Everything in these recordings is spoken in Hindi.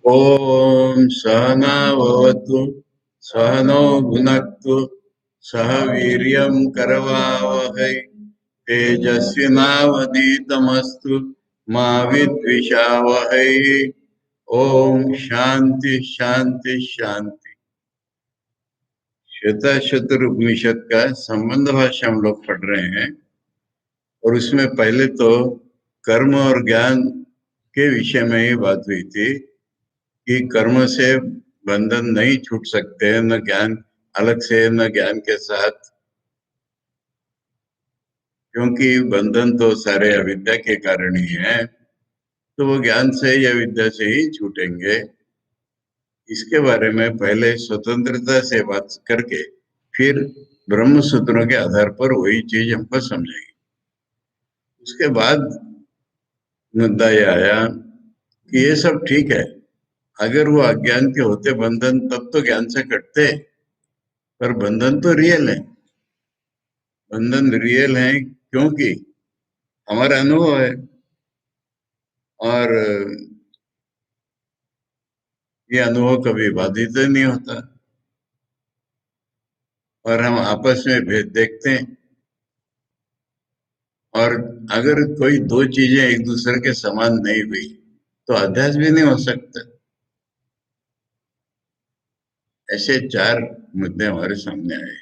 ओम सहनावतु सहनौ भुनक्तु सह वीर्यं करवावहै तेजस्विनावधीतमस्तु मा विद्विषावहै। ओम शांति शांति शांति। श्वेताश्वतर उपनिषद का संबंध भाष्य हम लोग पढ़ रहे हैं और उसमें पहले तो कर्म और ज्ञान के विषय में ही बात हुई थी कि कर्म से बंधन नहीं छूट सकते, न ज्ञान अलग से न ज्ञान के साथ, क्योंकि बंधन तो सारे अविद्या के कारण ही है। तो वो ज्ञान से या विद्या से ही छूटेंगे। इसके बारे में पहले स्वतंत्रता से बात करके फिर ब्रह्म सूत्रों के आधार पर वही चीज हमको समझेगी। उसके बाद मुद्दा ये आया कि ये सब ठीक है, अगर वो अज्ञान के होते बंधन तब तो ज्ञान से कटते, पर बंधन तो रियल है। बंधन रियल है क्योंकि हमारा अनुभव है और ये अनुभव कभी बाधित नहीं होता और हम आपस में भेद देखते हैं। और अगर कोई दो चीजें एक दूसरे के समान नहीं हुई तो अध्यास भी नहीं हो सकता। ऐसे चार मुद्दे हमारे सामने आए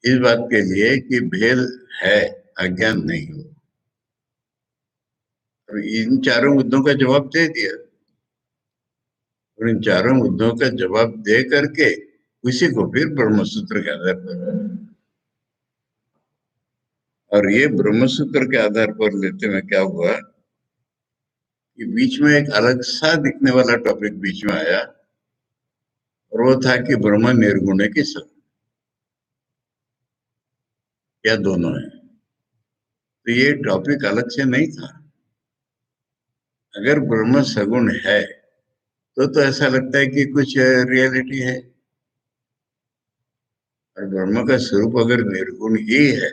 इस बात के लिए कि भेद है, अज्ञान नहीं हो। और इन चारों मुद्दों का जवाब दे दिया और इन चारों मुद्दों का जवाब दे करके उसी को फिर ब्रह्मसूत्र के आधार पर, और ये ब्रह्मसूत्र के आधार पर लेते में क्या हुआ कि बीच में एक अलग सा दिखने वाला टॉपिक बीच में आया और वो था कि ब्रह्म निर्गुण है कि सगुण, या दोनों है। तो ये टॉपिक अलग से नहीं था। अगर ब्रह्म सगुण है तो ऐसा लगता है कि कुछ रियलिटी है, और ब्रह्म का स्वरूप अगर निर्गुण ही है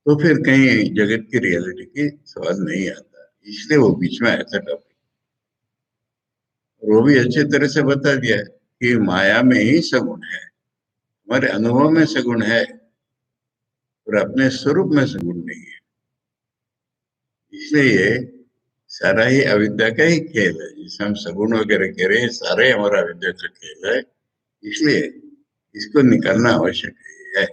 तो फिर कहीं जगत की रियलिटी की सवाल नहीं आता। इसलिए वो बीच में आया था टॉपिक। वो भी अच्छी तरह से बता दिया कि माया में ही सगुण है, हमारे अनुभव में सगुण है और अपने स्वरूप में सगुण नहीं है। इसलिए ये सारा ही अविद्या का ही खेल है। जिसे हम सगुण वगैरह कह रहे हैं, सारे हमारा अविद्या का खेल है। इसलिए इसको निकालना आवश्यक है।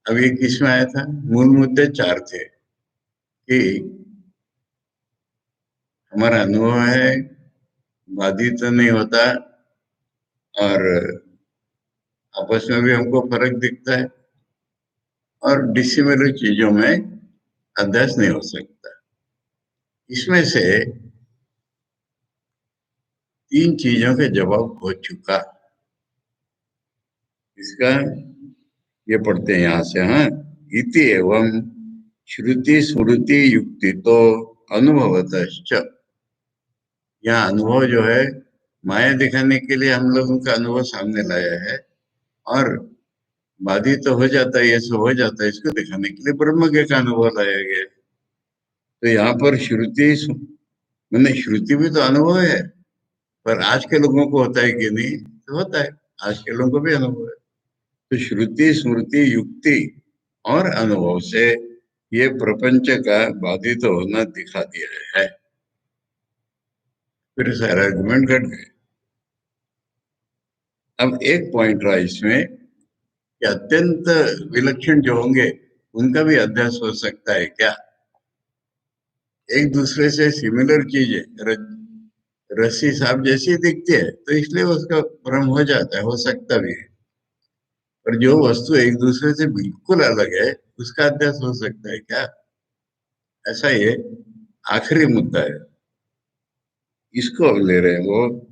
अब ये किस में आया था? मूल मुद्दे चार थे कि हमारा अनुभव है, बाधित तो नहीं होता, और आपस में भी हमको फर्क दिखता है, और डिसिमिलर चीजों में अध्यास नहीं हो सकता। इसमें से तीन चीजों के जवाब हो चुका। इसका ये पढ़ते हैं यहां से, हाँ, इति एवं श्रुति स्मृति युक्ति तो अनुभवतश्च। यहाँ अनुभव जो है माया दिखाने के लिए हम लोग उनका अनुभव सामने लाया है, और बाधित तो हो जाता है, ये सब हो जाता है, इसको दिखाने के लिए ब्रह्म के का अनुभव लाया गया। तो यहाँ पर श्रुति मैंने श्रुति भी तो अनुभव है, पर आज के लोगों को होता है कि नहीं? तो होता है, आज के लोगों को भी अनुभव है। तो श्रुति स्मृति युक्ति और अनुभव से ये प्रपंच का बाधित होना दिखा दिया है। फिर सारा आर्गुमेंट घट गए। अब एक पॉइंट रहा इसमें कि अत्यंत विलक्षण जो होंगे उनका भी अध्यास हो सकता है क्या? एक दूसरे से सिमिलर चीजें रस्सी सांप जैसी दिखती है तो इसलिए उसका भ्रम हो जाता है, हो सकता भी है। पर जो वस्तु एक दूसरे से बिल्कुल अलग है उसका अध्यास हो सकता है क्या? ऐसा ये आखिरी मुद्दा है, इसको अब ले रहे हैं वो।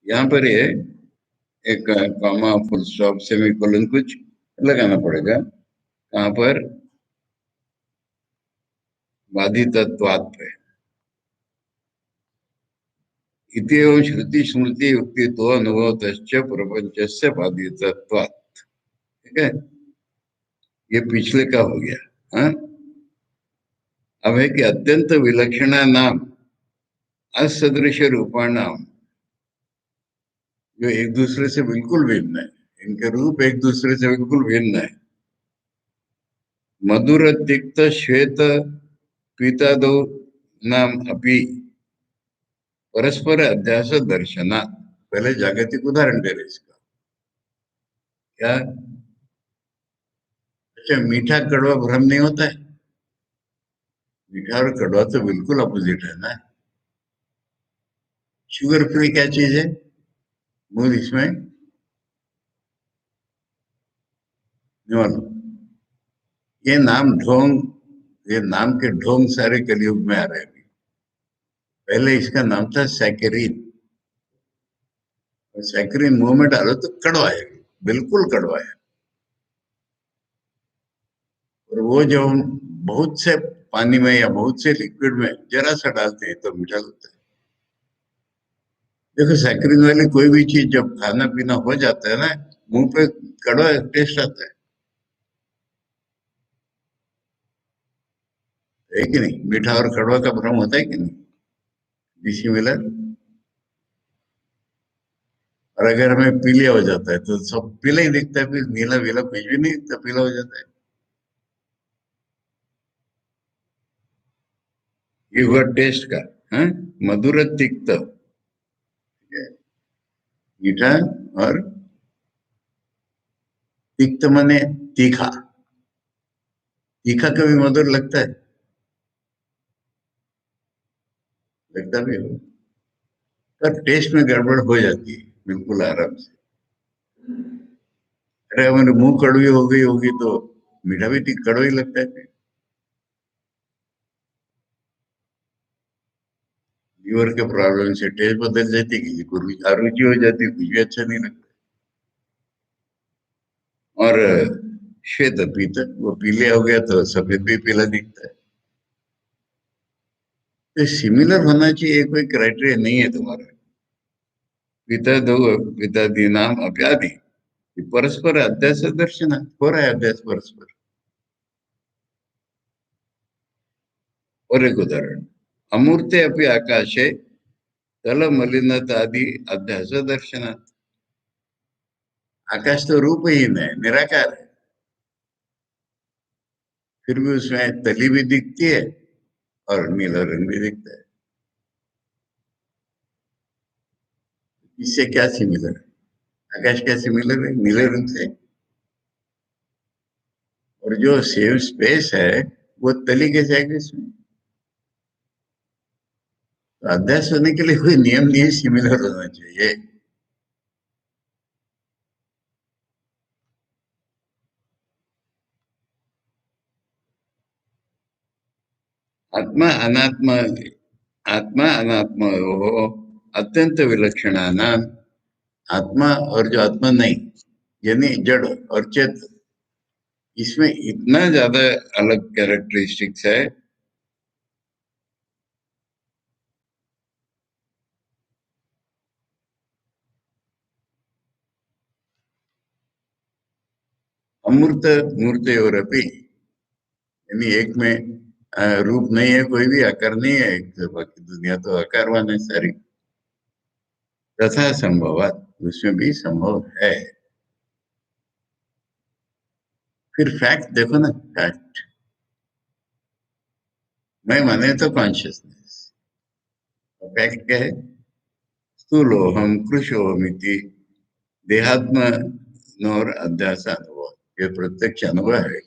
यहाँ पर ये एक कॉमा फुल स्टॉप सेमीकोलन कुछ लगाना पड़ेगा। कहाँ पर? बाधितत्वात् पे। इति एवं श्रुति स्मृति युक्ति तो अनुभवतश्च प्रपंचस्य बाधितत्वात्। ठीक है, ये पिछले का हो गया। हाँ, अब है कि अत्यंत विलक्षण नाम असदृश रूपाणाम, जो एक दूसरे से बिल्कुल भिन्न है, इनके रूप एक दूसरे से बिल्कुल भिन्न है। मधुर तिक्त श्वेत पीतादो नाम अपि परस्पर अध्यास दर्शना। पहले जागतिक उदाहरण दे रहे इसका। क्या? अच्छा, मीठा कड़वा भ्रम नहीं होता है? मीठा और कड़वा तो बिल्कुल अपोजिट है ना। शुगर फ्री क्या चीज है? मूल इसमें नहीं मालूम। ये नाम ढोंग, ये नाम के ढोंग सारे कलयुग में आ रहे हैं। पहले इसका नाम था सैकरीन। सैकरीन मुंह में डालो तो कड़वा है, बिल्कुल कड़वा है। और वो जो हम बहुत से पानी में या बहुत से लिक्विड में जरा सा डालते हैं तो मीठा लगता है। देखो, सैकरीन वाली कोई भी चीज जब खाना पीना हो जाता है ना, मुंह पे कड़वा टेस्ट आता है कि नहीं? मीठा और कड़वा का भ्रम होता है कि नहीं? इसी मिलर। और अगर हमें पीलिया हो जाता है तो सब पीला ही दिखता है, फिर नीला वीला कुछ भी नहीं दिखता, पीला हो जाता है। ये हुआ टेस्ट का। हाँ, मधुर तिक्त, मीठा और तिक्त माने तीखा। तीखा कभी मधुर लगता है? लगता भी हो, पर टेस्ट में गड़बड़ हो जाती है बिल्कुल आराम से। अरे हमारे मुंह कड़वी हो गई होगी तो मीठा भी ठीक कड़वा ही लगता है। लीवर के प्रॉब्लम से टेस्ट बदल जाती है, किसी को अरुचि हो जाती है, कुछ भी अच्छा नहीं लगता। और श्वेत पीत, वो पीले हो गया तो सफेद भी पीला दिखता है। तो सिमिलर होना चाहिए, कोई क्राइटेरिया नहीं है तुम्हारा। पिता दो, पिता दी नाम अप्यादि, परस्पर अध्यास दर्शन हो रहा है, अध्यास परस्पर। और एक उदाहरण, अमूर्ते अपि आकाशे तल मलिनतादि अध्यास दर्शनात्। आकाश तो रूपहीन है, निराकार है, फिर भी उसमें तली भी दिखती है और नीला रंग भी दिखता है। इससे क्या सिमिलर है? आकाश क्या सिमिलर है नीले रंग से? और जो सेव स्पेस है वो तली कैसे आएगी इसमें? तो अध्यास होने के लिए कोई नियम नहीं है, सिमिलर होना चाहिए। आत्मा अनात्मा, आत्मा अनात्मा हो अत्यंत विलक्षणानाम। आत्मा और जो आत्मा नहीं, यानी जड़ और चेतन, इसमें इतना ज्यादा अलग कैरेक्टरिस्टिक्स है। अमूर्त मूर्ति और अपी, यानी एक में रूप नहीं है, कोई भी आकार नहीं है, एक तो बाकी दुनिया तो आकारवान है सारी। तथा संभवात, उसमें भी संभव है। फिर फैक्ट देखो ना, फैक्ट मैं माने तो कॉन्शियसनेस। फैक्ट क्या है? स्थूलोहम कृशोहमिति देहात्म नोर अध्यास अनुभव, ये प्रत्यक्ष अनुभव है।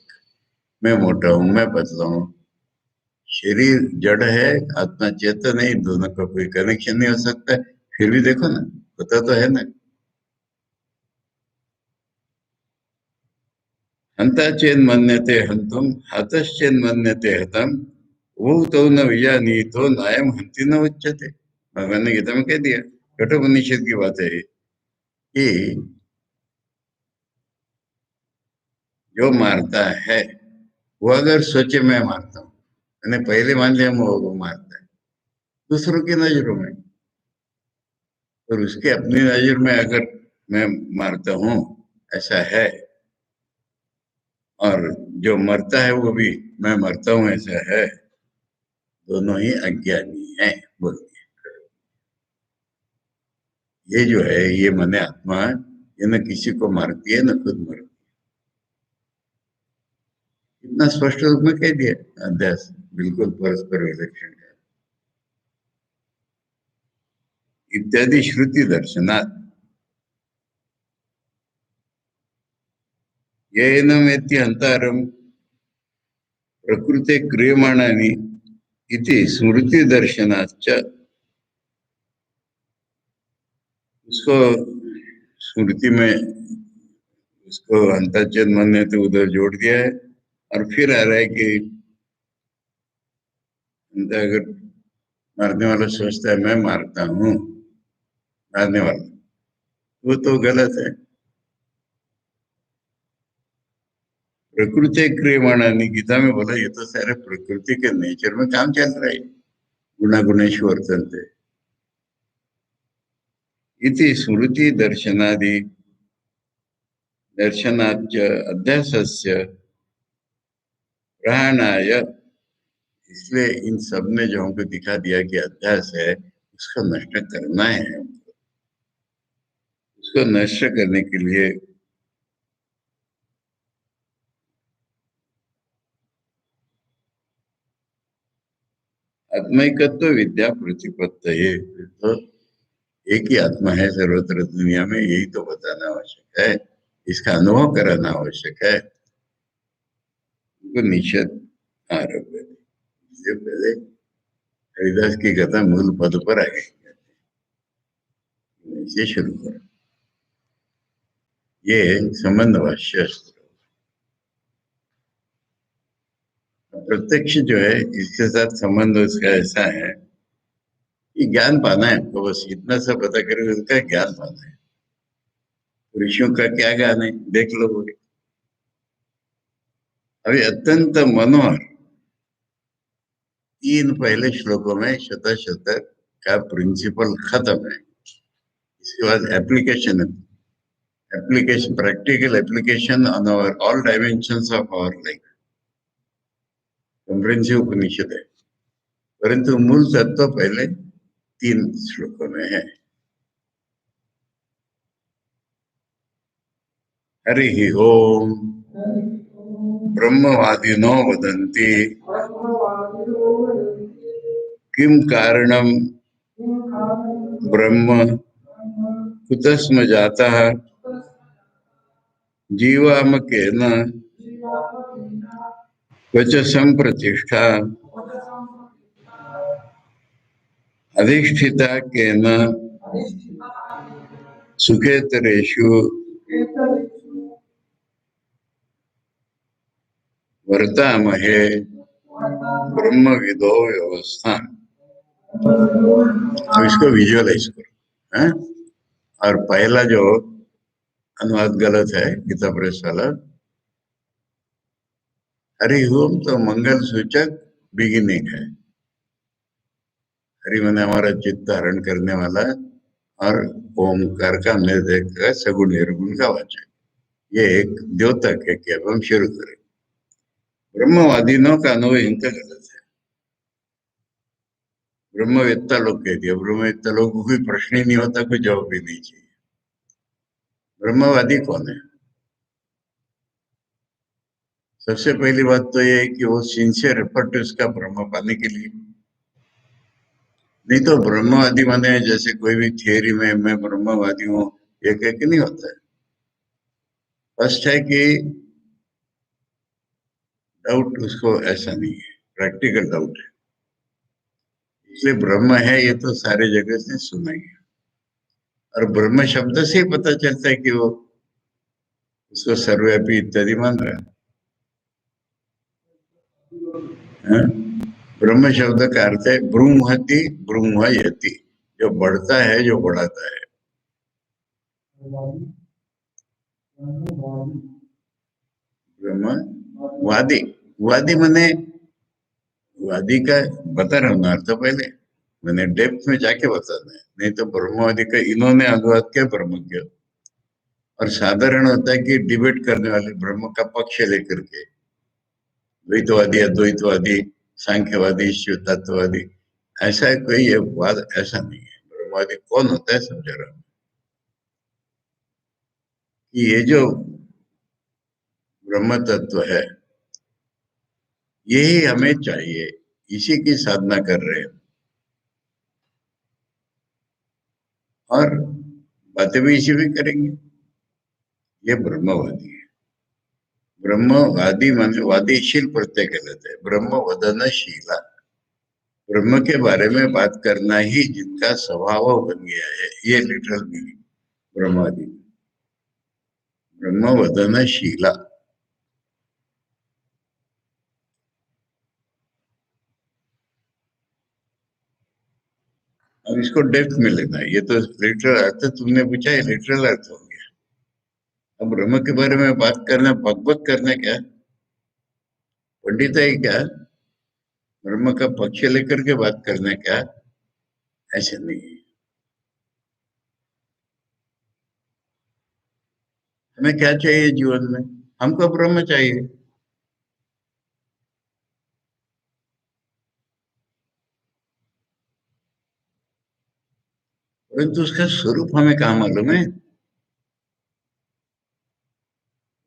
मैं मोटा हूं, मैं पतला हूँ। शरीर जड़ है, आत्मा चेतन है, इन दोनों का कोई कनेक्शन नहीं हो सकता। फिर भी देखो ना, पता तो है ना। हंता चेन मन्यते हंतुम, हतश्चेन मन्यते हतम, वो तो न विजानीतो नायम हंति न उच्यते। भगवान ने गीता में कह दिया, कठोपनिषद की बात है ये, कि जो मारता है वो अगर सोचे मैं मारता हूँ, मैंने पहले मान लिया वो मारता है दूसरों की नजरों में, और उसके अपनी नजर में अगर मैं मारता हूँ, ऐसा है, और जो मरता है वो भी मैं मरता हूं ऐसा है, दोनों ही अज्ञानी है बोल। ये जो है ये मन आत्मा, ये न किसी को मारती है न खुद मरती है। इतना स्पष्ट रूप में कह दिया अध्यास बिल्कुल परस्पर विलक्षण है इत्यादि श्रुति दर्शनात् येनमेति हंतारम प्रकृते क्रियमाणानि इति स्मृति दर्शनाच्च। उसको स्मृति में उसको अंतर्चेत मन ने तो उधर जोड़ दिया है और फिर आ रहा है कि अगर मारने वाला सोचता है मैं मारता हूँ, मारने वाला, वो तो गलत है। प्रकृति क्रियमाणानि गीता में बोला ये तो सारे प्रकृति के नेचर में काम चल रहा है, गुणा गुणेश वर्तन्ते इति स्मृति दर्शनादि दर्शनाच्च अध्यासस्य प्रहाणाय। इसलिए इन सब ने जो हमको दिखा दिया कि अध्यास है उसको नष्ट करना है, उसको नष्ट करने के लिए आत्मिकत्व विद्या प्रतिपत्तये, तो एक ही आत्मा है सर्वत्र दुनिया में, यही तो बताना आवश्यक है, इसका अनुभव कराना आवश्यक है। उनको निषेध आरोप है। इससे पहले हरिदास की कथा मूल पद पर आ गई, इसे शुरू करो। ये संबंध भाष्य प्रत्यक्ष जो है इसके साथ संबंध उसका ऐसा है कि ज्ञान पाना है हमको, बस इतना सा पता करें उसका ज्ञान पाना है। ऋषियों का क्या ज्ञान है देख लो। अभी अत्यंत मनोहर तीन पहले श्लोकों में शत शतक का प्रिंसिपल खत्म है। इसके बाद एप्लीकेशन है, application practical application on our all dimensions of our life, comprehensive Upanishad है, परंतु मूल तत्व पहले तीन श्लोकों में है। हरि ओम ब्रह्मवादिनो वदन्ति किम कारणम ब्रह्म कुतस्म जातः जीवामकेन क्वच संप्रतिष्ठा अधिष्ठिता केन सुखेतरेषु वर्तामहे ब्रह्मविदो व्यवस्था। तो इसको विजुअलाइज करो है? और पहला जो अनुवाद गलत है गीता प्रेस वाला, हरि ओम तो मंगल सूचक बिगिनिंग है। हरि मैंने हमारा चित्त धारण करने वाला, और ओमकार का निर्देश का सगुण निर्गुण का वाचक। ये एक द्योतक है कि अब हम शुरू करें। ब्रह्मवादिनों का अनुभव इनका गलत है। ब्रह्मवेत्ता लोग कह दिया, ब्रह्मवेत्ता लोगों को कोई प्रश्न ही नहीं होता, कोई जवाब भी नहीं चाहिए। ब्रह्मवादी कौन है? सबसे पहली बात तो ये है कि वो सिंसियर एफर्ट उसका ब्रह्म पाने के लिए। नहीं तो ब्रह्मवादी माने जैसे कोई भी थियरी में मैं ब्रह्मवादी हूँ ये कह के नहीं होता है। फर्स्ट है कि डाउट उसको ऐसा नहीं है, प्रैक्टिकल डाउट है, इसलिए ब्रह्म है ये तो सारे जगह से सुना ही है। और ब्रह्म शब्द से ही पता चलता है कि वो उसको सर्वव्यापी इत्यादि मान रहा है। ब्रह्म शब्द का अर्थ है ब्रूमहति ब्रूमयति, जो बढ़ता है जो बढ़ाता है। ब्रह्म वादी, वादी माने वादी का बता रहा हूँ अर्थ पहले, मैंने डेप्थ में जाके बताना है, नहीं तो ब्रह्मवादी का इन्होंने अनुवाद किया ब्रह्मज्ञ। और साधारण होता है कि डिबेट करने वाले ब्रह्म का पक्ष लेकर के, द्वैतवादी, अद्वैतवादी, सांख्यवादी, शिव तत्ववादी, ऐसा कोई ये वाद ऐसा नहीं है। ब्रह्मवादी कौन होता है समझ रहा हूं कि ये जो ब्रह्म तत्व है यही हमें चाहिए, इसी की साधना कर रहे हैं और बातें भी इसी में करेंगे। ये ब्रह्मवादी है। ब्रह्मवादी माने वादीशील प्रत्यय कहलाते हैं, ब्रह्म वदनशीला, ब्रह्म के बारे में बात करना ही जिनका स्वभाव बन गया है, ये लिटरल मीनिंग ब्रह्मवादी, ब्रह्म वदनशीला। अब इसको डेप्थ में लेना है, ये तो लिटरल अर्थ तुमने पूछा है, लिटरल अर्थ हो गया। अब ब्रह्म के बारे में बात करना बकबक करना क्या, पंडित है क्या, ब्रह्म का पक्ष लेकर के बात करना क्या, ऐसे नहीं है। हमें क्या चाहिए जीवन में, हमको ब्रह्म चाहिए। परंतु उसका स्वरूप हमें कहाँ मालूम है,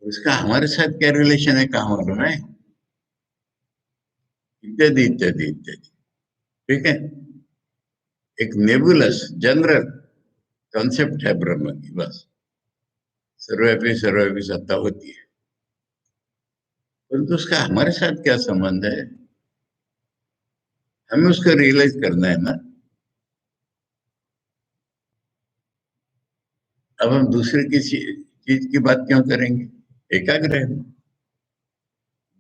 उसका हमारे साथ क्या रिलेशन है कहाँ मालूम है, इत्यादि इत्यादि इत्यादि। ठीक है, एक नेबुलस जनरल कॉन्सेप्ट है ब्रह्म की, बस सर्वव्यापी सर्वव्यापी सत्ता होती है, परंतु उसका हमारे साथ क्या संबंध है, हमें उसको रियलाइज करना है ना। अब हम दूसरे किसी चीज की बात क्यों करेंगे, एकाग्र है,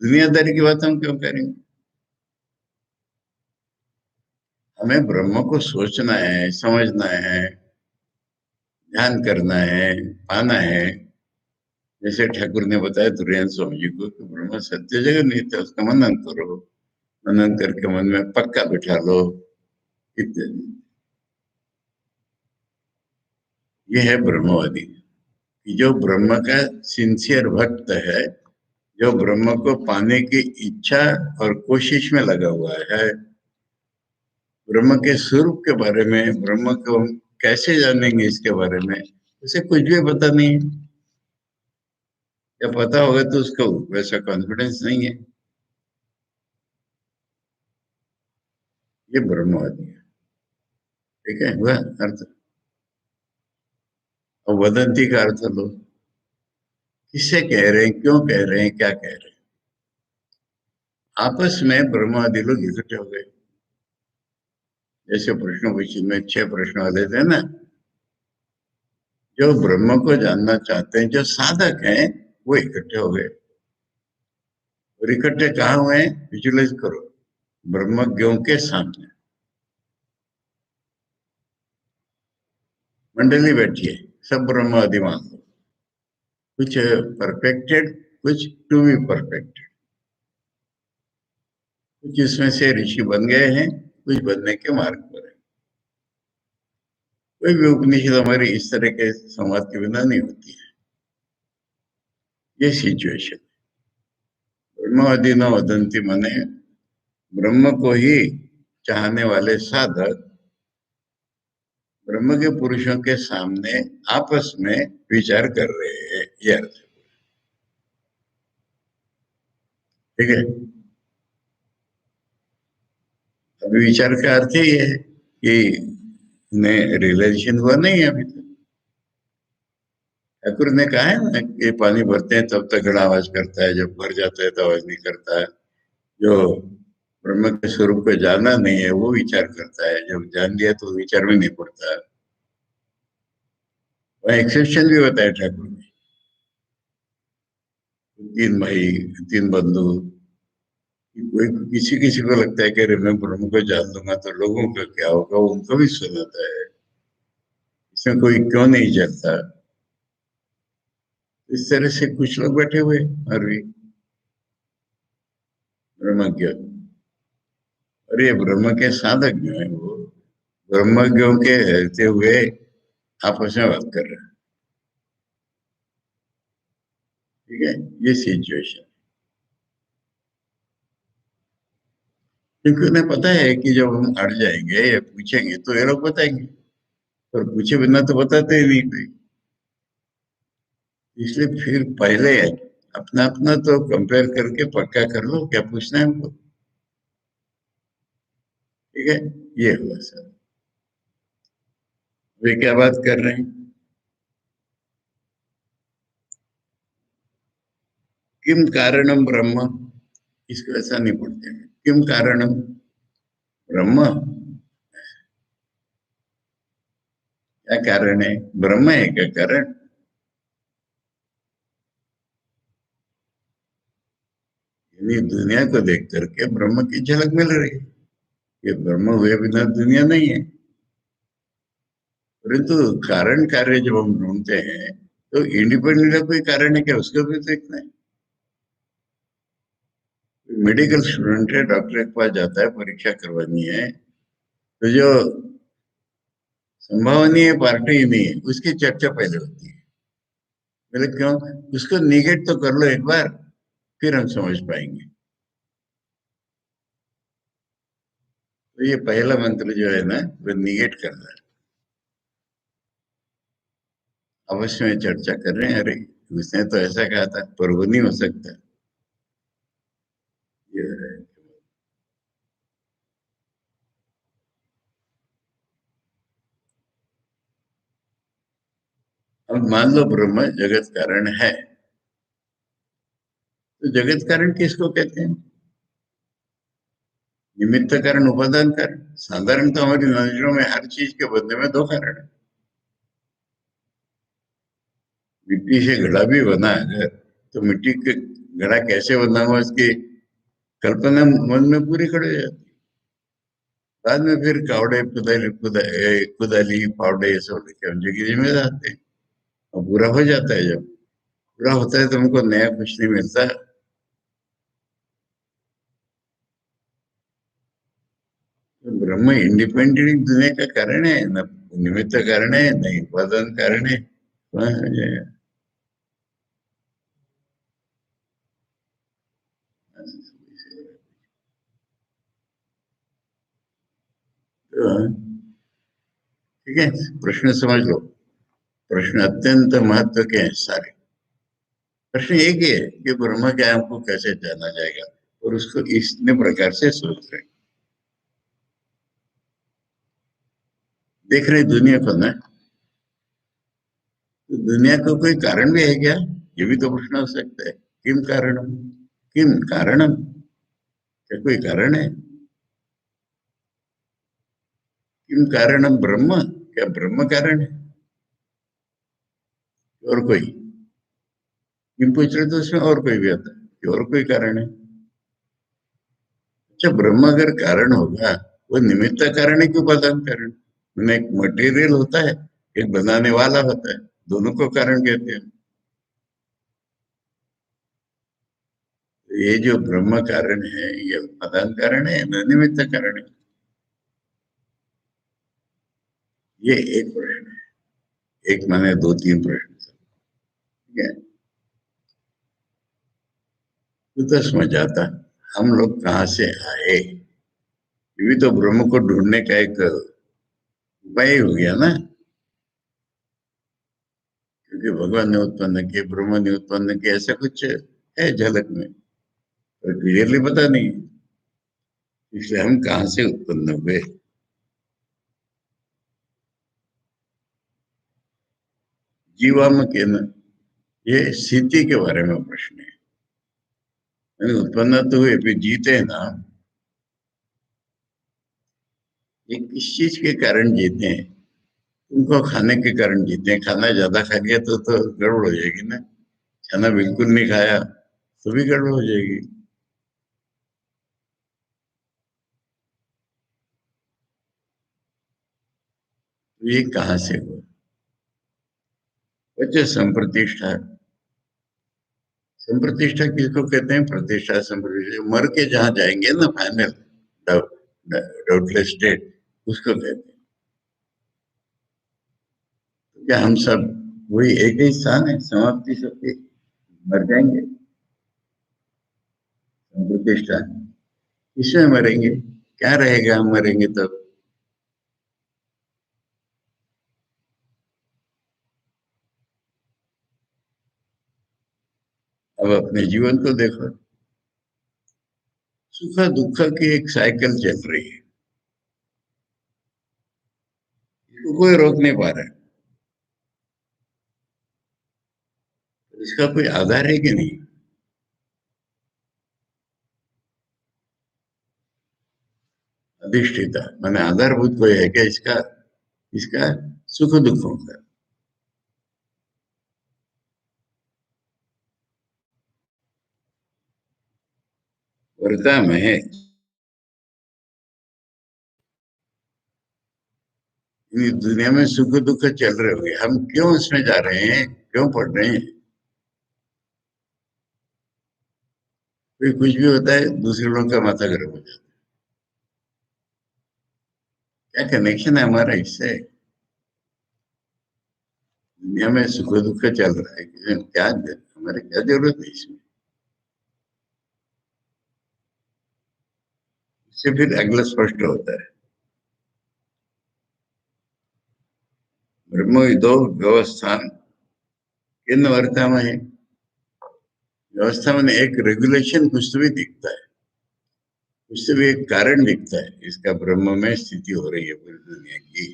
दुनियादारी की बात हम क्यों करेंगे। हमें ब्रह्म को सोचना है, समझना है, ध्यान करना है, पाना है। जैसे ठाकुर ने बताया दुर्योधन स्वामी जी को कि ब्रह्म सत्य जगह नहीं था, उसका मनन करो, मनन करके मन में पक्का बिठा लो, इत्यादि। ये है ब्रह्मवादी, कि जो ब्रह्म का सिंसियर भक्त है, जो ब्रह्म को पाने की इच्छा और कोशिश में लगा हुआ है, ब्रह्म के स्वरूप के बारे में, ब्रह्म को हम कैसे जानेंगे इसके बारे में उसे कुछ भी पता नहीं है, या पता होगा तो उसको वैसा कॉन्फिडेंस नहीं है। ये ब्रह्मवादी है। ठीक है, हुआ अर्थ। और वदंती का अर्थ लो, किससे कह रहे हैं, क्यों कह रहे हैं, क्या कह रहे हैं। आपस में ब्रह्मवादी लोग इकट्ठे हो गए, जैसे प्रश्नों के चिन्ह में 6 प्रश्न वाले थे ना, जो ब्रह्म को जानना चाहते हैं, जो साधक हैं, वो इकट्ठे हो गए। और इकट्ठे कहाँ हुए हैं, विजुअलाइज करो, ब्रह्मज्ञों के सामने मंडली बैठी है, सब ब्रह्मवादी मान लो, कुछ परफेक्टेड, कुछ टू बी परफेक्टेड, कुछ इसमें से ऋषि बन गए हैं, कुछ बनने के मार्ग पर है। कोई भी उपनिषद हमारी इस तरह के संवाद के बिना नहीं होती है। ये सिचुएशन, ब्रह्मवादी न वदंती मने ब्रह्म को ही चाहने वाले साधक ब्रह्म के पुरुषों के सामने आपस में विचार कर रहे हैं, ये अर्थ। ठीक है, अभी विचार का अर्थ ये है कि उन्हें रियलाइजेशन हुआ नहीं है अभी तक। ठाकुर ने कहा है ना कि पानी भरते हैं तब तक घड़ा आवाज करता है, जब भर जाता है तो आवाज नहीं करता है। जो ब्रह्म के स्वरूप को जाना नहीं है वो विचार करता है, जब जान लिया तो विचार में नहीं पड़ता है। वह एक्सेप्शन भी बताया ठाकुर ने, 3 भाई, 3 बंधु, कोई किसी किसी को लगता है कि अरे मैं ब्रह्म को जान लूंगा तो लोगों का क्या होगा, उनको भी सुनाता है, इसमें कोई क्यों नहीं जलता। इस तरह से कुछ लोग बैठे हुए और भी ब्रह्मज्ञ, और ये ब्रह्म के साधक जो है वो ब्रह्मज्ञों के रहते हुए आपस में बात कर रहे हैं। ठीक है, ये सिचुएशन। क्योंकि उन्हें पता है कि जब हम अड़ जाएंगे या पूछेंगे तो ये लोग बताएंगे, और पूछे बिना तो बताते ही नहीं कोई। इसलिए फिर पहले अपना अपना तो कंपेयर करके पक्का कर लो क्या पूछना है हमको। ठीक है, ये हुआ सर। वे क्या बात कर रहे हैं? किम कारणम ब्रह्म। इसको ऐसा नहीं पढ़ते हैं, किम कारणम ब्रह्म। क्या कारण है? ब्रह्म है क्या कारण? यानी दुनिया को देख करके ब्रह्म की झलक मिल रही है। ये ब्रह्म हुए बिना दुनिया नहीं है। परंतु कारण कार्य जब हम ढूंढते हैं तो इंडिपेंडेंट कोई कारण है क्या, उसको भी देखना है। मेडिकल स्टूडेंट है, डॉक्टर के पास जाता है, परीक्षा करवानी है, तो जो संभावनीय पार्टी ही नहीं है उसकी चर्चा पहले होती है। बोले क्यों? उसको निगेट तो कर लो एक बार, फिर हम समझ पाएंगे। तो ये पहला मंत्र जो है ना, वो निगेट करना है। अवश्य में चर्चा कर रहे हैं, अरे उसने तो ऐसा कहा था, पर वो नहीं हो सकता। ये है। अब मान लो ब्रह्म जगत कारण है, तो जगत कारण किसको कहते हैं? निमित्त कारण, उपादान कारण। साधारण तो हमारी नजरों में हर चीज के बनने में दो कारण है। मिट्टी से घड़ा भी बना अगर, तो मिट्टी के घड़ा कैसे बना हुआ इसकी कल्पना मन में पूरी खड़ी हो जाती है। बाद में फिर कावड़े कुदाली फावड़े ये सब लेके हम जगह जिम्मेदार आते हैं। और पूरा हो जाता है, जब पूरा होता है तो हमको नया कुछ नहीं मिलता। तो ब्रह्म इंडिपेंडेंट दुनिया का कारण है, न निमित्त कारण है, न उपादान कारण है। हाँ, तो ठीक है, प्रश्न समझ लो। प्रश्न अत्यंत महत्व के हैं सारे। प्रश्न एक ही है कि ब्रह्म क्या है, हमको कैसे जाना जाएगा, और उसको इतने प्रकार से सोच रहे हैं। देख रहे दुनिया को ना, तो दुनिया को कोई कारण भी है क्या, ये भी तो प्रश्न हो सकता है। किम कारणम, किम कारणम, क्या कोई कारण है? किम कारणम ब्रह्म, क्या ब्रह्म कारण है? और कोई? किम पूछ रहे तो उसमें और कोई भी आता है कि और कोई कारण है। अच्छा, ब्रह्म अगर कारण होगा, वो निमित्त कारण है कि उपादान कारण? उनमें एक मटेरियल होता है, एक बनाने वाला होता है, दोनों को कारण कहते हैं। तो ये जो ब्रह्म कारण है, ये उपादान कारण है न निमित्त कारण है? ये एक प्रश्न है। एक माने दो तीन प्रश्न, ठीक है। तो समझ आता हम लोग कहाँ से आए। ये भी तो ब्रह्म को ढूंढने का एक उपाय हो गया ना। क्योंकि भगवान ने उत्पन्न किए, ब्रह्म ने उत्पन्न किया, ऐसा कुछ है झलक में, पर क्लियरली पता नहीं। इसलिए हम कहाँ से उत्पन्न हुए। जीवात्मा के न, ये स्थिति के बारे में प्रश्न है। यानी उत्पन्न तो हुए, फिर जीते हैं ना। ये किस चीज के कारण जीते हैं? उनको खाने के कारण जीते हैं। खाना ज्यादा खा लिया तो गड़बड़ हो जाएगी ना। खाना बिल्कुल नहीं खाया तो भी गड़बड़ हो जाएगी। तो ये कहाँ से हुआ? बच्चे संप्रतिष्ठा। संप्रतिष्ठा किसको कहते हैं? प्रतिष्ठा संप्रतिष्ठा, मर के जहां जाएंगे ना फाइनल डाउटलेस स्टेट, उसको कहते हैं। तो क्या हम सब वही एक ही स्थान है, समाप्ति सबकी? मर जाएंगे। प्रतिष्ठा इसमें मरेंगे, क्या रहेगा हम मरेंगे तब। अब अपने जीवन को देखो, सुख दुख की एक साइकिल चल रही है, इसको कोई रोक नहीं पा रहा है। इसका कोई आधार है कि नहीं। अधिष्ठिता माने आधारभूत कोई है क्या इसका, इसका सुख दुखों का। वर्ता में है, इस दुनिया में सुख दुख चल रहे हुए हम क्यों उसमें जा रहे हैं, क्यों पढ़ रहे हैं। कोई कुछ भी होता है दूसरे लोगों का माथा गर्म हो जाता है, क्या कनेक्शन है हमारा इससे। दुनिया में सुख दुख चल रहा है, क्या हमारे क्या जरूरत है इसमें। इससे फिर अगला स्पष्ट होता है, ब्रह्मविदो व्यवस्थान किन वर्ता में है। व्यवस्था में एक रेगुलेशन कुछ तो भी दिखता है, कुछ तो भी एक कारण दिखता है, इसका ब्रह्म में स्थिति हो रही है पूरी दुनिया की।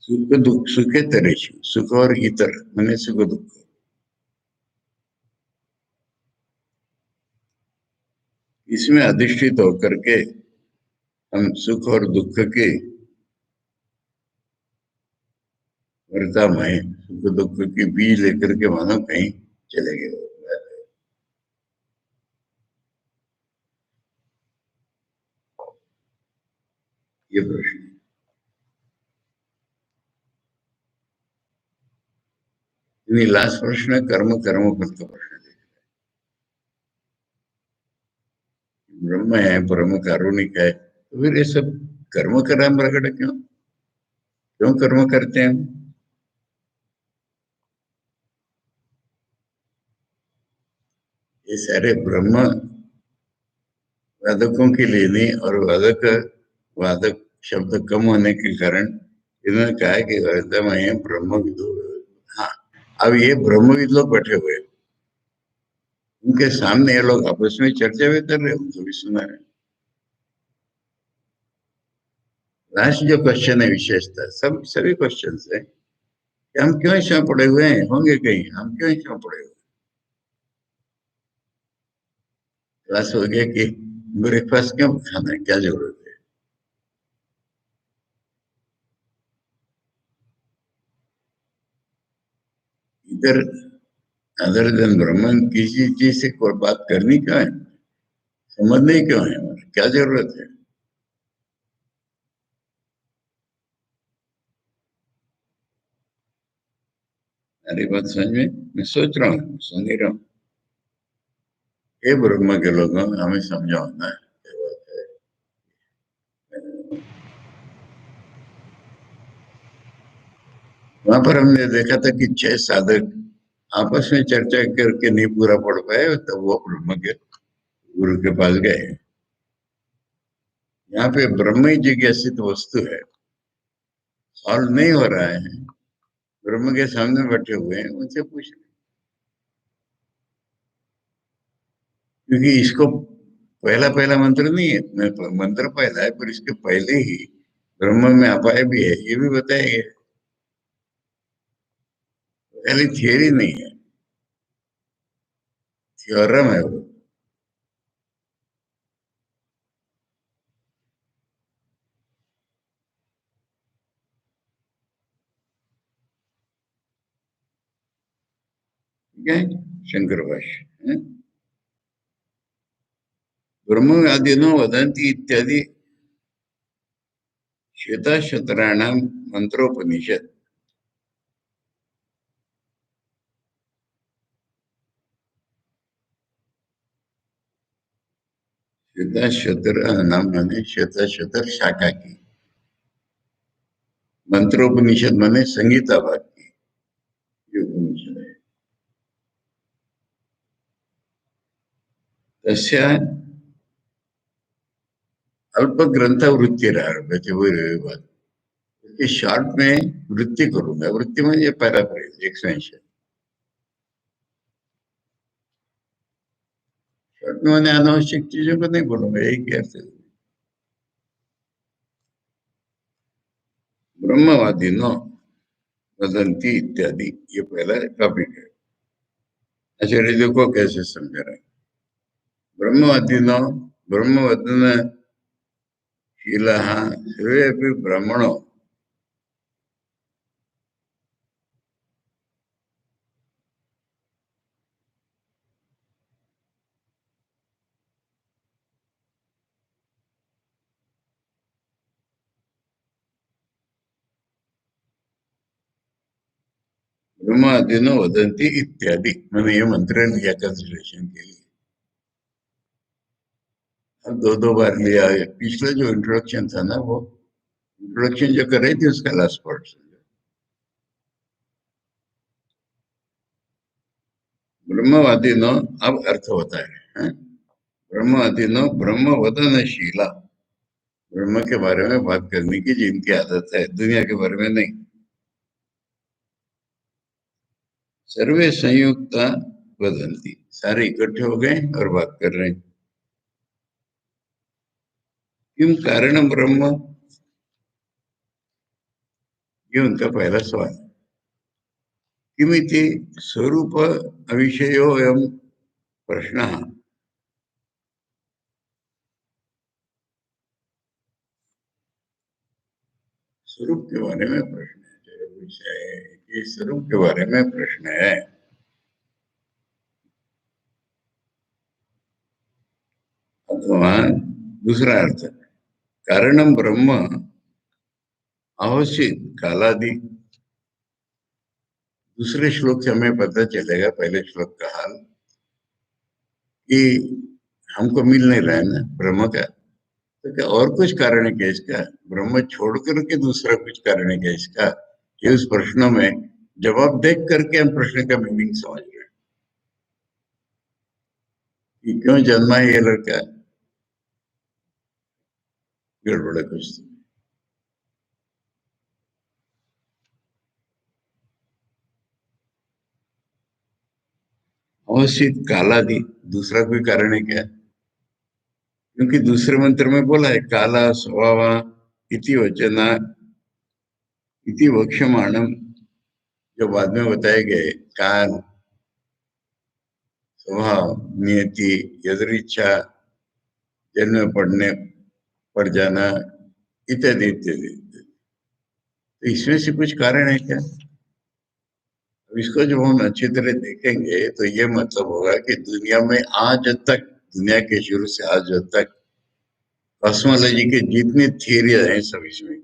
सुख दुख सुखे तरेशु, सुख और इतर मैंने सुख दुख, इसमें अधिष्ठित होकर के हम सुख और दुख के वर्ता में सुख दुख की बीज लेकर के मानो कहीं चले गए। ये प्रश्न है। लास्ट प्रश्न है कर्म कर्म फल का प्रश्न है। ब्रह्म है, परम कारुणिक है, तो फिर ये सब कर्म करा प्रकट क्यों, क्यों कर्म करते हैं हम। ये सारे ब्रह्म वादकों के लिए नहीं, और वादक वादक शब्द कम होने के कारण इन्होंने कहा कि वेदम है ब्रह्म विदो। हाँ, अब ये ब्रह्मविद लोग बैठे हुए हैं, उनके सामने ये लोग आपस में चर्चा भी कर रहे हैं, उनको भी सुना है। लास्ट जो क्वेश्चन है विशेषता, सब सभी क्वेश्चन है कि हम क्यों इसमें पड़े हुए हैं, होंगे कहीं हम क्यों इसमें पड़े हुए। क्लास हो गया कि ब्रेकफास्ट क्यों खाना है, क्या जरूरत है। इधर अदर देन ब्रह्मन किसी चीज से कोई बात करनी क्यों है, समझने क्यों है, हमारे क्या जरूरत है। अरे बात समझ में, मैं सोच रहा हूँ सुन ही रहा हूँ। हे ब्रह्म के लोगों हमें समझाओ ना, क्या बात है। वहां पर हमने देखा था कि 6 साधक आपस में चर्चा करके नहीं पूरा पढ़ पाए, तब वो ब्रह्म के गुरु के पास गए। यहाँ पे ब्रह्म ही जिज्ञासित वस्तु है, सॉल्व नहीं हो रहा है, ब्रह्म के सामने बैठे हुए हैं, उनसे पूछ। क्योंकि इसको पहला पहला मंत्र नहीं है, मंत्र पहला है, पर इसके पहले ही ब्रह्म में अपाय भी है, ये भी बताया गया। पहले थियरी नहीं है, थ्योरम है वो। ठीक है, शंकर भाष्य है? ब्रह्म आदिनो वदंती इत्यादि श्वेताशतराणाम मंत्रोपनिषद। श्वेताशतर नाम माने श्वेताशतर शाखा की। मंत्रोपनिषद माने संगीता भाग की जो उपनिषद है। तस्य अल्प ग्रंथ वृत्तिरारभ्यते वही बात। इसके शॉर्ट में वृत्ति करूंगा, वृत्ति में ये पैराफ्रेज एक्सटेंशन। शॉर्ट में मैंने अनावश्यक चीजों को नहीं बोलूंगा, यही कहते हैं। ब्रह्मवादी नो वदंती इत्यादि, ये पहला टॉपिक है। अच्छा, ये देखो कैसे समझ रहे हैं। ब्रह्मवादी नो ब्रह्मवदन शीलः सर्वेपि ब्रह्मणो ब्रह्मवादिनो वदंती इत्यादि, मैंने ये मंत्र लिया कंसिडरेशन के लिए। अब दो दो बार लिया है। पिछला जो इंट्रोडक्शन था ना, वो इंट्रोडक्शन जो कर रही थी उसका लास्ट पार्ट समझो। ब्रह्मवादी नो, अब अर्थ होता है। ब्रह्मवादी नो ब्रह्म वदनशीला, ब्रह्म के बारे में बात करने की जिनकी आदत है, दुनिया के बारे में नहीं। सर्वे संयुक्त वदंती, सारे इकट्ठे हो गए और बात कर रहे हैं। किम कारण ब्रह्म, ये उनका पहला सवाल। किमिति स्वरूप अविषयो एवं प्रश्न, स्वरूप के बारे में प्रश्न है, जो विषय है कि स्वरूप के बारे में प्रश्न है। अथवा दूसरा अर्थ, कारणम ब्रह्म अवश्य कालादि। दूसरे श्लोक से हमें पता चलेगा पहले श्लोक का हाल, कि हमको मिल नहीं रहा है ना ब्रह्म का, तो क्या और कुछ कारण है क्या इसका? ब्रह्म छोड़ करके दूसरा कुछ कारण है क्या इसका? ये उस प्रश्नों में जवाब देख करके हम प्रश्न का मीनिंग समझ रहे हैं कि क्यों जन्मा है ये लड़का, गड़बड़ है कुछ तो। अवश्य कालादि, दूसरा कोई कारण है क्या? क्योंकि दूसरे मंत्र में बोला है काला स्वभाव इति वचना इति वक्ष्यमाणम, जो बाद में बताए गए काल स्वभाव नियति यदृच्छा जन्म पड़ने पड़ जाना इत्यादि इत्यादि। तो इसमें से कुछ कारण है क्या? अब इसको जब हम अच्छी तरह देखेंगे तो ये मतलब होगा कि दुनिया में आज तक, दुनिया के शुरू से आज तक कॉस्मोलॉजी के जितने थियरी हैं सब इसमें।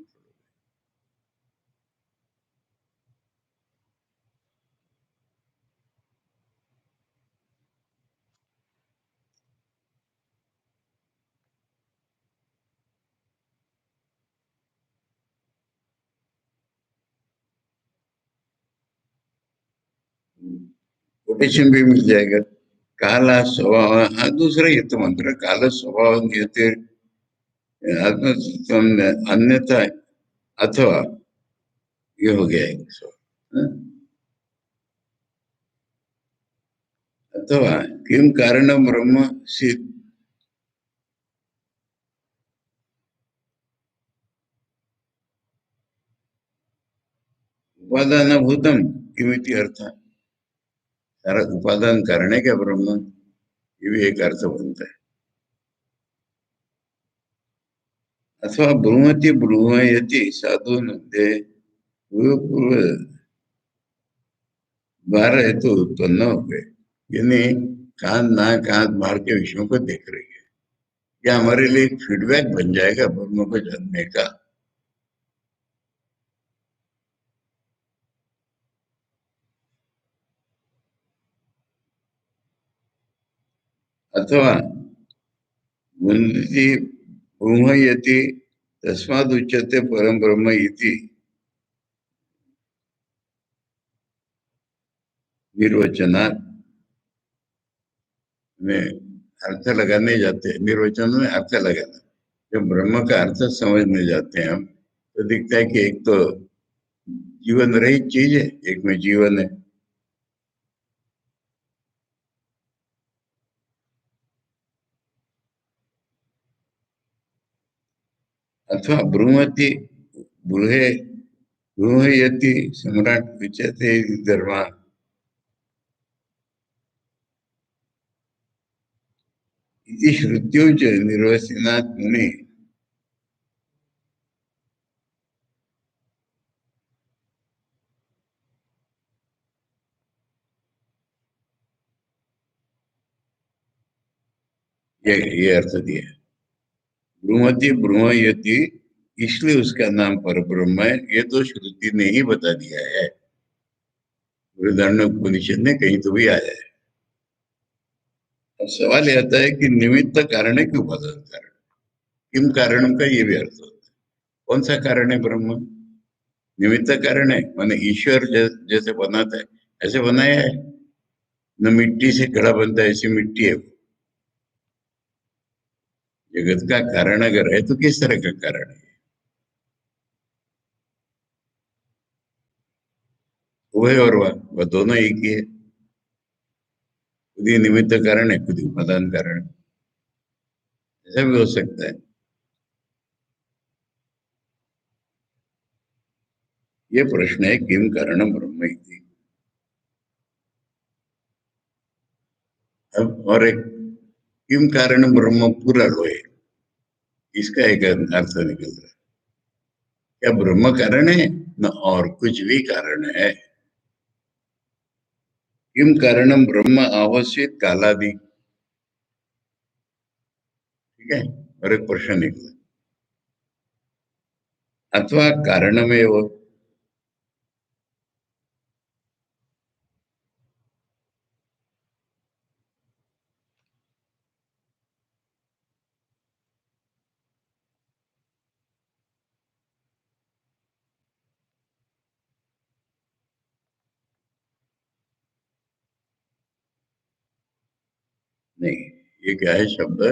कोटेशन भी मिल जाएगा। काला स्वभाव, हाँ दूसरा ये तो मंत्र, काला स्वभाव नियति आत्म अन्यथा, अथवा ये हो गया एक सौ, हाँ? अथवा किम कारण ब्रह्म सिद्ध, उपादान भूतम किमिति अर्थ, सारा उपादान कारण है क्या ब्रह्म, ये भी एक अर्थ बनता है। अथवा ब्रूहति ब्रूहयति साधु नद्य, पूर्व बाहर है तो उत्पन्न हो गए, यानी कान नाक आंख बाहर के विषयों को देख रही है। यह हमारे लिए एक फीडबैक बन जाएगा ब्रह्म को जानने का। अथवा मुन्ति ब्रूहयति तस्माद उच्यते परम ब्रह्म इति, निर्वचनात् में अर्थ लगाने जाते हैं, निर्वचन में अर्थ लगाना। जब ब्रह्म का अर्थ समझने जाते हैं हम, तो दिखता है कि एक तो जीवन रहित चीज है, एक में जीवन है। अथवा ब्रूमति बृहे बृहयति सम्राट विचते धर्मा, इति श्रुत्यो च निर्वचनात् मुनि। ये अर्थ दिया। ब्रूमति ब्रूमयति, इसलिए उसका नाम पर ब्रह्म है, ये तो श्रुति ने ही बता दिया है, बृहदारण्यकोपनिषद ने कहीं तो भी आया है। अब सवाल यह आता है कि निमित्त कारण है कि उपादान कारण, किम कारण का ये भी अर्थ होता है। कौन सा कारण है ब्रह्म? निमित्त कारण है, माने ईश्वर जैसे बनाता है ऐसे बनाया है। न मिट्टी से घड़ा बनता है, ऐसी मिट्टी है। जगत का कारण अगर है तो किस तरह का कारण है? उभय और वह दोनों एक ही है। खुद ही निमित्त कारण है, खुद ही उपादान कारण है। ऐसा भी हो सकता है। ये प्रश्न है किम कारणम ब्रह्म इति। अब और एक किम कारण ब्रह्म पूरा लो है, इसका एक अर्थ निकल रहा है। क्या ब्रह्म कारण है न और कुछ भी कारण है? किम कारणम ब्रह्म आवश्यक कालादि, ठीक है। और एक प्रश्न निकला, अथवा कारणमेव, नहीं, ये क्या है शब्द,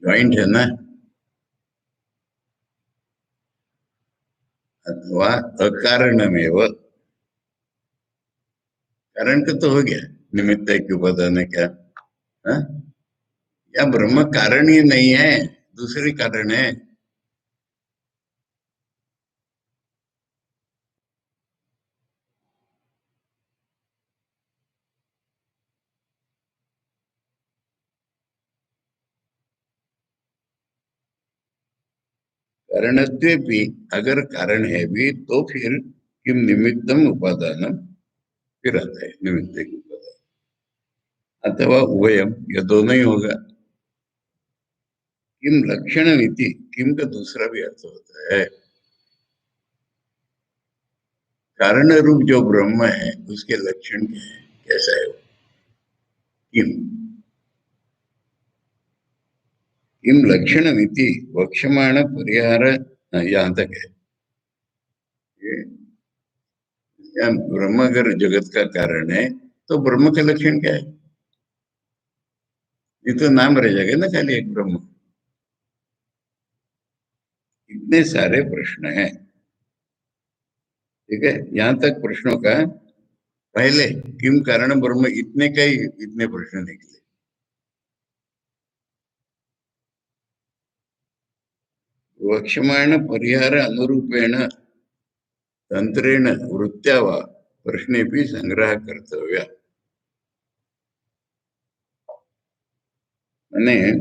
ज्वाइंट है ना। अथवा अकारणमेव, कारण का तो हो गया, निमित्त है कि उपादान है क्या? हाँ? या ब्रह्म कारण ही नहीं है, दूसरे कारण है। कारणत्वे भी, अगर कारण है भी तो फिर किम निमित्तम उपादान, फिर आता है निमित्त की उपादान। अथवा उभयम, यह दोनों ही होगा। किम लक्षण इति, किम का दूसरा भी अर्थ होता है। कारण रूप जो ब्रह्म है उसके लक्षण क्या है, कैसा है वो? किम, किम लक्षण इति वक्षमाण परिहार, यहाँ तक है। ये या ब्रह्म अगर जगत का कारण है तो ब्रह्म का लक्षण क्या है? ये तो नाम रह जाएगा ना खाली एक ब्रह्म। इतने सारे प्रश्न हैं, ठीक है। यहाँ तक प्रश्नों का पहले किम कारण ब्रह्म, इतने का ही इतने प्रश्न निकले। वक्षमाण परिहार अनुरूपेण तंत्रेण वृत्त्या वा प्रश्ने भी संग्रह कर्तव्य। मैंने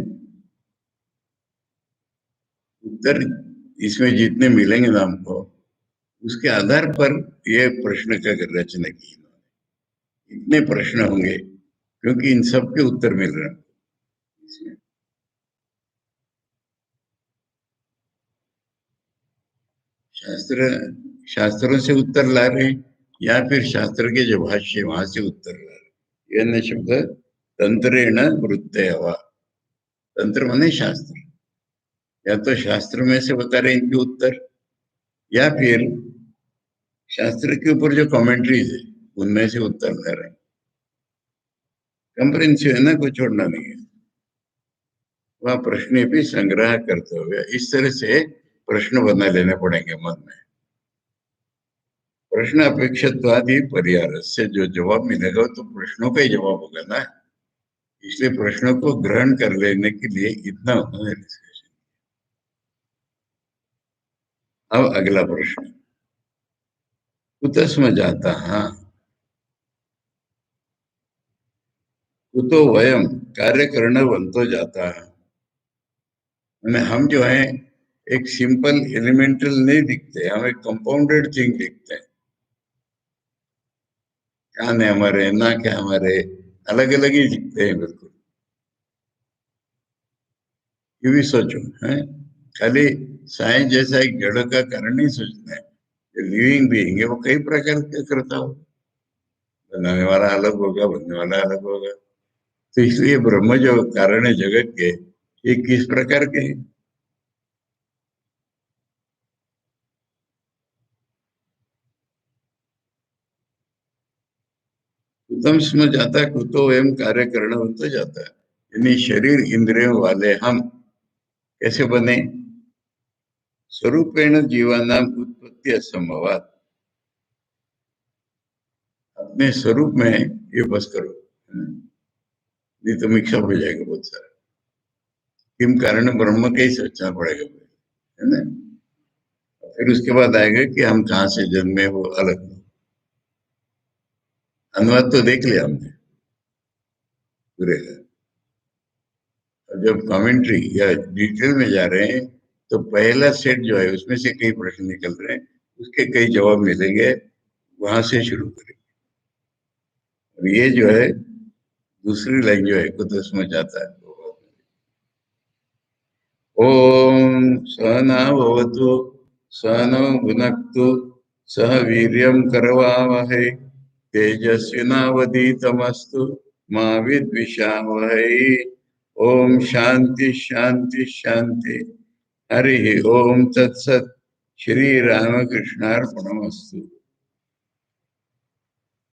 उत्तर इसमें जितने मिलेंगे ना हमको, उसके आधार पर ये प्रश्न का रचना की। इतने प्रश्न होंगे क्योंकि इन सब के उत्तर मिल रहे हैं इसमें। शास्त्र, शास्त्रों से उत्तर ला रहे हैं या फिर शास्त्र के जो भाष्य वहां से उत्तर ला रहे हैं। यह शब्द तंत्रेण वृत्तय वा, तंत्र माने शास्त्र, या तो शास्त्र में से बता रहे हैं इनके उत्तर, या फिर शास्त्र के ऊपर जो कमेंट्रीज है उनमें से उत्तर दे रहे हैं। कंप्रेहेंसिव है ना, कोई छोड़ना नहीं है। वह प्रश्न भी संग्रह करते हुए इस तरह से प्रश्न बना लेने पड़ेंगे मन में। प्रश्न अपेक्षितवादी परिहार से जो जवाब मिलेगा तो प्रश्नों का ही जवाब होगा ना, इसलिए प्रश्नों को ग्रहण कर लेने के लिए इतना उन्होंने डिस्कशन। अब अगला प्रश्न, कुतः स्म जाता हाँ कुतो वयम कार्य करना बनतो जाता है। हम जो है एक सिंपल एलिमेंटल नहीं दिखते, हम एक कंपाउंडेड थिंग दिखते हैं। कान है हमारे, नाक है हमारे, अलग अलग ही दिखते हैं बिल्कुल। ये भी सोचो है, खाली साइंस जैसा एक जड़ का कारण नहीं सोचना है। लिविंग बीइंग है वो कई प्रकार के करता हो, बनाने वाला अलग होगा, बनने वाला अलग होगा। तो इसलिए ब्रह्म जो कारण है जगत के, ये किस प्रकार के हैं? कुतम स्म जाता है, कुतो एवं कार्य करना बनता जाता है। यानी शरीर इंद्रियों वाले हम कैसे बने? स्वरूपेण जीवानाम उत्पत्ति असंभवात। अपने स्वरूप में ये बस करो, नहीं तो मिक्सअप हो जाएगा बहुत सारा। किम कारण ब्रह्म का ही सोचना पड़ेगा, है ना। फिर उसके बाद आएगा कि हम कहाँ से जन्मे, वो अलग। अनुवाद तो देख लिया हमने पूरे का। अब जब कमेंट्री या डिटेल में जा रहे हैं तो पहला सेट जो है उसमें से कई प्रश्न निकल रहे हैं, उसके कई जवाब मिलेंगे, वहां से शुरू करेंगे। और ये जो है दूसरी लाइन जो है कुछ उसमें जाता है। ओम सहना भवतु सहनौ भुनक्तु सह वीर्यं करवावहै तेजस्विनावधीतमस्तु मा विद्विषावहै। ओम शांति शांति शांति। हरि ओम तत्सत। श्री रामकृष्णार्पणमस्तु।